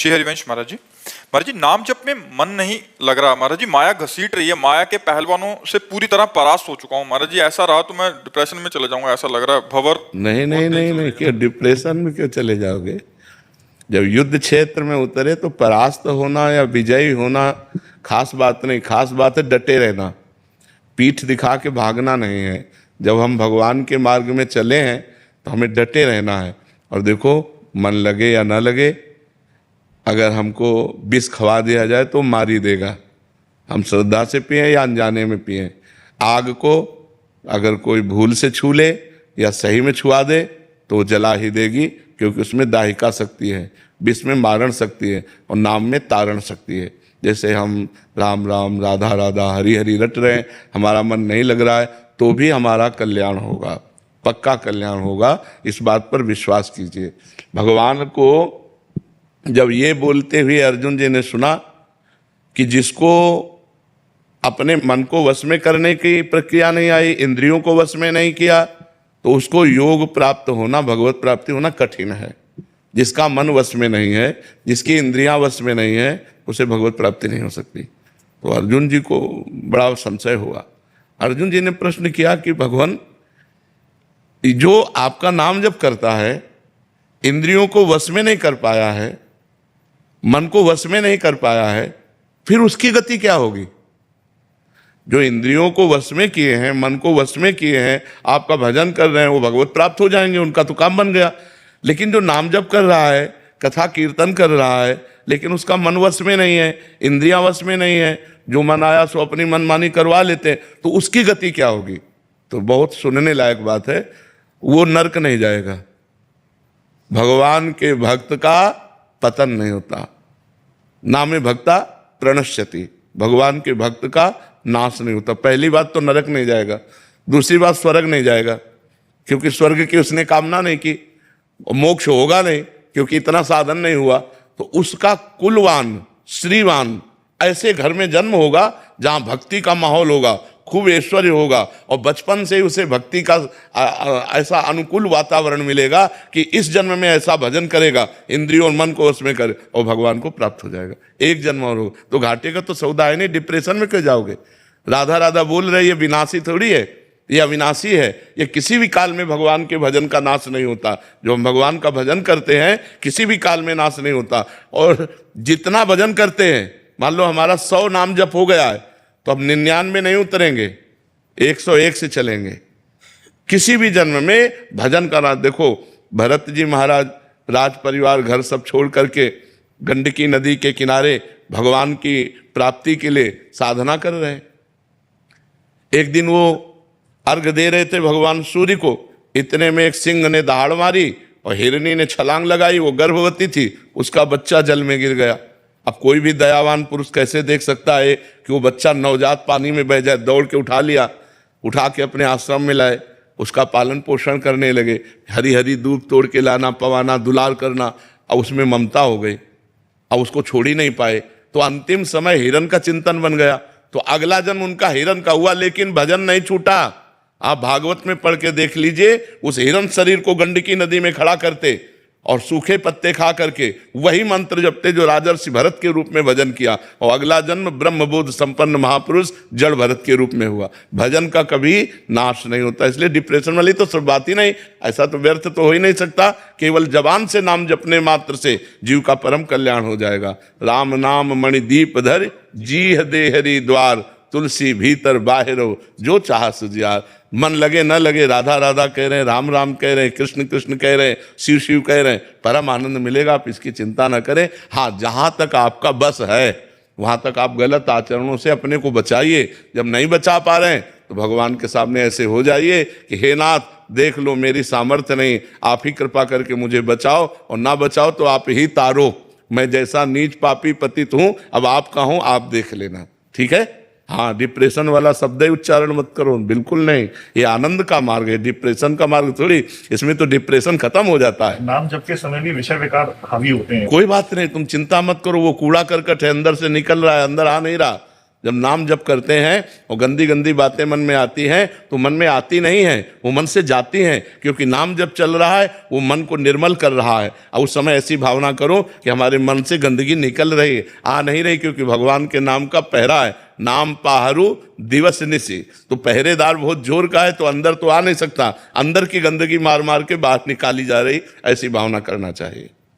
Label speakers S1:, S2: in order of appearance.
S1: जी हरिवंश महाराज जी। महाराज जी, नाम जप में मन नहीं लग रहा महाराज जी, माया घसीट रही है, माया के पहलवानों से पूरी तरह परास्त हो चुका हूँ महाराज जी। ऐसा रहा तो मैं डिप्रेशन में चले जाऊंगा, ऐसा लग रहा है। भंवर
S2: नहीं नहीं नहीं नहीं, क्यों डिप्रेशन में क्यों चले जाओगे? जब युद्ध क्षेत्र में उतरे तो परास्त होना या विजयी होना खास बात नहीं, खास बात है डटे रहना, पीठ दिखा के भागना नहीं है। जब हम भगवान के मार्ग में चले हैं तो हमें डटे रहना है। और देखो, मन लगे या ना लगे, अगर हमको विष खवा दिया जाए तो मार ही देगा। हम श्रद्धा से पिए या अनजाने में पिए, आग को अगर कोई भूल से छू ले या सही में छुआ दे तो जला ही देगी, क्योंकि उसमें दाहिका शक्ति है, विष में मारण शक्ति है और नाम में तारण शक्ति है। जैसे हम राम राम राधा राधा हरि हरि रट रहे हैं, हमारा मन नहीं लग रहा है तो भी हमारा कल्याण होगा, पक्का कल्याण होगा, इस बात पर विश्वास कीजिए। भगवान को जब ये बोलते हुए अर्जुन जी ने सुना कि जिसको अपने मन को वश में करने की प्रक्रिया नहीं आई, इंद्रियों को वश में नहीं किया, तो उसको योग प्राप्त होना, भगवत प्राप्ति होना कठिन है। जिसका मन वश में नहीं है, जिसकी इंद्रियां वश में नहीं है, उसे भगवत प्राप्ति नहीं हो सकती। तो अर्जुन जी को बड़ा संशय हुआ। अर्जुन जी ने प्रश्न किया कि भगवान, जो आपका नाम जप करता है, इंद्रियों को वश में नहीं कर पाया है, मन को वश में नहीं कर पाया है, फिर उसकी गति क्या होगी? जो इंद्रियों को वश में किए हैं, मन को वश में किए हैं, आपका भजन कर रहे हैं, वो भगवत प्राप्त हो जाएंगे, उनका तो काम बन गया। लेकिन जो नाम जप कर रहा है, कथा कीर्तन कर रहा है, लेकिन उसका मन वश में नहीं है, इंद्रियां वश में नहीं है, जो मन आया सो अपनी मनमानी करवा लेते हैं, तो उसकी गति क्या होगी? तो बहुत सुनने लायक बात है, वो नरक नहीं जाएगा। भगवान के भक्त का पतन नहीं होता, नामे भक्ता प्रणश्यति, भगवान के भक्त का नाश नहीं होता। पहली बात तो नरक नहीं जाएगा, दूसरी बात स्वर्ग नहीं जाएगा, क्योंकि स्वर्ग की उसने कामना नहीं की, मोक्ष होगा नहीं क्योंकि इतना साधन नहीं हुआ। तो उसका कुलवान श्रीवान ऐसे घर में जन्म होगा जहां भक्ति का माहौल होगा, खूब ऐश्वर्य होगा, और बचपन से ही उसे भक्ति का ऐसा अनुकूल वातावरण मिलेगा कि इस जन्म में ऐसा भजन करेगा, इंद्रियों और मन को उसमें करे और भगवान को प्राप्त हो जाएगा। एक जन्म और होगा तो घाटे का तो सौदा है नहीं, डिप्रेशन में क्यों जाओगे? राधा राधा बोल रहे, ये विनाशी थोड़ी है, ये अविनाशी है। ये किसी भी काल में भगवान के भजन का नाश नहीं होता। जो हम भगवान का भजन करते हैं किसी भी काल में नाश नहीं होता। और जितना भजन करते हैं, मान लो हमारा 100 नाम जप हो गया है, तो अब 99 नहीं उतरेंगे, 101 से चलेंगे। किसी भी जन्म में भजन करना। देखो, भरत जी महाराज राज परिवार घर सब छोड़ करके गंडकी नदी के किनारे भगवान की प्राप्ति के लिए साधना कर रहे हैं। एक दिन वो अर्घ दे रहे थे भगवान सूर्य को, इतने में एक सिंह ने दहाड़ मारी और हिरनी ने छलांग लगाई। वो गर्भवती थी, उसका बच्चा जल में गिर गया। अब कोई भी दयावान पुरुष कैसे देख सकता है कि वो बच्चा नवजात पानी में बह जाए? दौड़ के उठा लिया, उठा के अपने आश्रम में लाए, उसका पालन पोषण करने लगे, हरी हरी दूब तोड़ के लाना, पवाना, दुलार करना। अब उसमें ममता हो गई, अब उसको छोड़ ही नहीं पाए, तो अंतिम समय हिरन का चिंतन बन गया। तो अगला जन्म उनका हिरन का हुआ, लेकिन भजन नहीं छूटा। आप भागवत में पढ़ के देख लीजिए, उस हिरन शरीर को गंडकी नदी में खड़ा करते और सूखे पत्ते खा करके वही मंत्र जपते जो राजर्षि भरत के रूप में भजन किया, और अगला जन्म ब्रह्मबोध संपन्न महापुरुष जड़ भरत के रूप में हुआ। भजन का कभी नाश नहीं होता। इसलिए डिप्रेशन वाली तो सब बात ही नहीं, ऐसा तो व्यर्थ तो हो ही नहीं सकता। केवल जबान से नाम जपने मात्र से जीव का परम कल्याण हो जाएगा। राम नाम मणिदीप धर, जीह दे हरि द्वार, तुलसी भीतर बाहिरो, जो चाह सुजियार। मन लगे न लगे, राधा राधा कह रहे हैं, राम राम कह रहे हैं, कृष्ण कृष्ण कह रहे हैं, शिव शिव कह रहे हैं, परम आनंद मिलेगा। आप इसकी चिंता न करें। हाँ, जहां तक आपका बस है वहां तक आप गलत आचरणों से अपने को बचाइए। जब नहीं बचा पा रहे हैं तो भगवान के सामने ऐसे हो जाइए कि हे नाथ, देख लो मेरी सामर्थ्य नहीं, आप ही कृपा करके मुझे बचाओ, और ना बचाओ तो आप ही तारो। मैं जैसा नीच पापी पतित हूं, अब आपका हूं, आप देख लेना। ठीक है? हाँ, डिप्रेशन वाला शब्द ही उच्चारण मत करो, बिल्कुल नहीं। ये आनंद का मार्ग है, डिप्रेशन का मार्ग थोड़ी। इसमें तो डिप्रेशन खत्म हो जाता है।
S3: नाम जप के समय भी विषय विकार हावी होते हैं।
S2: कोई बात नहीं, तुम चिंता मत करो, वो कूड़ा करकट है, अंदर से निकल रहा है, अंदर आ नहीं रहा। जब नाम जप करते हैं और गंदी गंदी बातें मन में आती हैं तो मन में आती नहीं हैं, वो मन से जाती हैं, क्योंकि नाम जब चल रहा है वो मन को निर्मल कर रहा है। और उस समय ऐसी भावना करो कि हमारे मन से गंदगी निकल रही है, आ नहीं रही, क्योंकि भगवान के नाम का पहरा है। नाम पाहरू दिवस निशी, तो पहरेदार बहुत जोर का है तो अंदर तो आ नहीं सकता, अंदर की गंदगी मार मार के बाहर निकाली जा रही, ऐसी भावना करना चाहिए।